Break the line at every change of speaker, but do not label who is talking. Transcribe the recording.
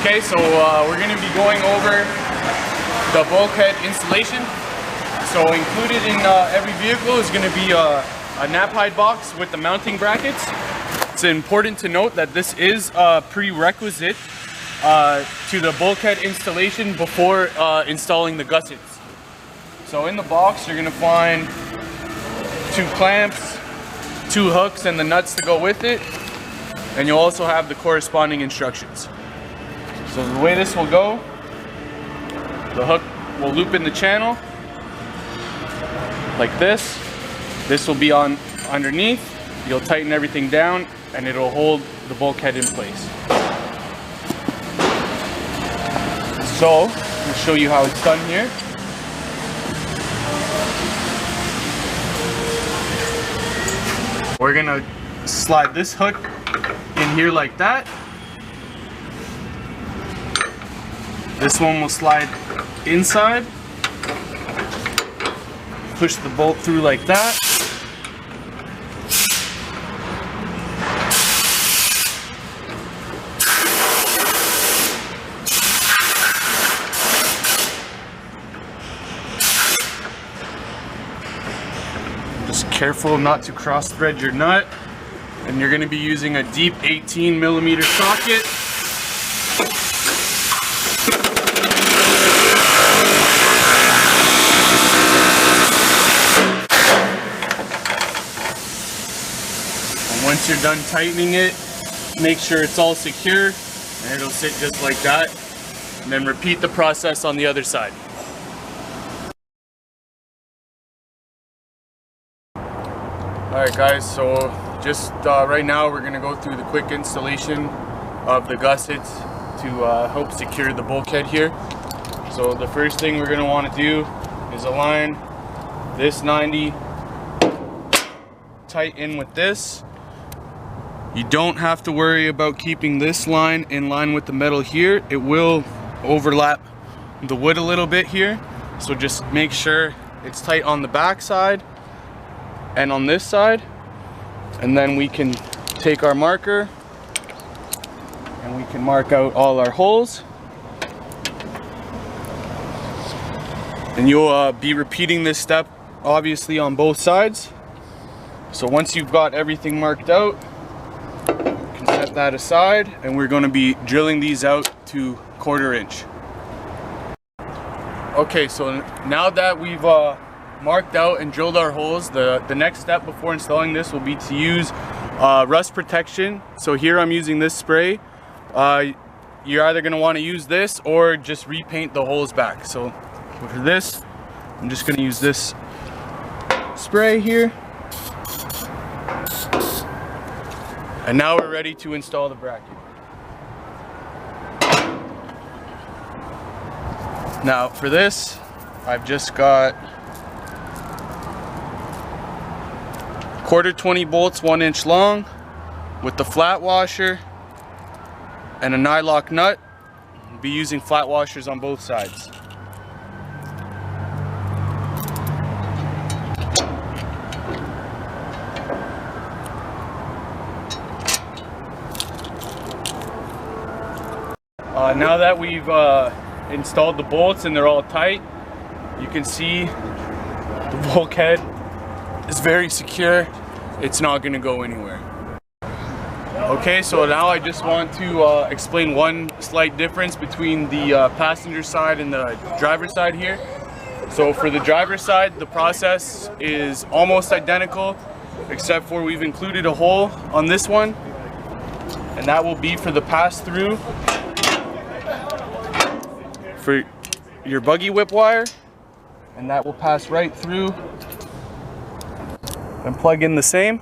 Okay, so we're going to be going over the bulkhead installation. So included in every vehicle is going to be a Knapheide box with the mounting brackets. It's important to note that this is a prerequisite to the bulkhead installation before installing the gussets. So in the box you're going to find 2 clamps, 2 hooks, and the nuts to go with it. And you'll also have the corresponding instructions. So the way this will go, the hook will loop in the channel like this. This will be on underneath. You'll tighten everything down and it'll hold the bulkhead in place. So I'll show you how it's done here. We're gonna slide this hook in here like that. This one will slide inside. Push the bolt through like that. Just careful not to cross thread your nut. And you're going to be using a deep 18mm socket. Once you're done tightening it, make sure it's all secure and it'll sit just like that. And then repeat the process on the other side. Alright guys, so just right now we're going to go through the quick installation of the gussets to help secure the bulkhead here. So the first thing we're going to want to do is align this 90 tight in with this. You don't have to worry about keeping this line in line with the metal here. It will overlap the wood a little bit here. So just make sure it's tight on the back side and on this side. And then we can take our marker and we can mark out all our holes. And you'll be repeating this step obviously on both sides. So once you've got everything marked out, set that aside, and we're going to be drilling these out to 1/4 inch. Okay, so now that we've marked out and drilled our holes, the next step before installing this will be to use rust protection. So here I'm using this spray. You're either going to want to use this or just repaint the holes back. So for this, I'm just going to use this spray here. And now we're ready to install the bracket. Now for this, I've just got 1/4-20 bolts 1 inch long with the flat washer and a nylock nut. I'll be using flat washers on both sides. Now that we've installed the bolts and they're all tight, you can see the bulkhead is very secure. It's not going to go anywhere. Okay, so now I just want to explain one slight difference between the passenger side and the driver side here. So for the driver side, the process is almost identical, except for we've included a hole on this one, and that will be for the pass-through for your buggy whip wire, and that will pass right through and plug in the same.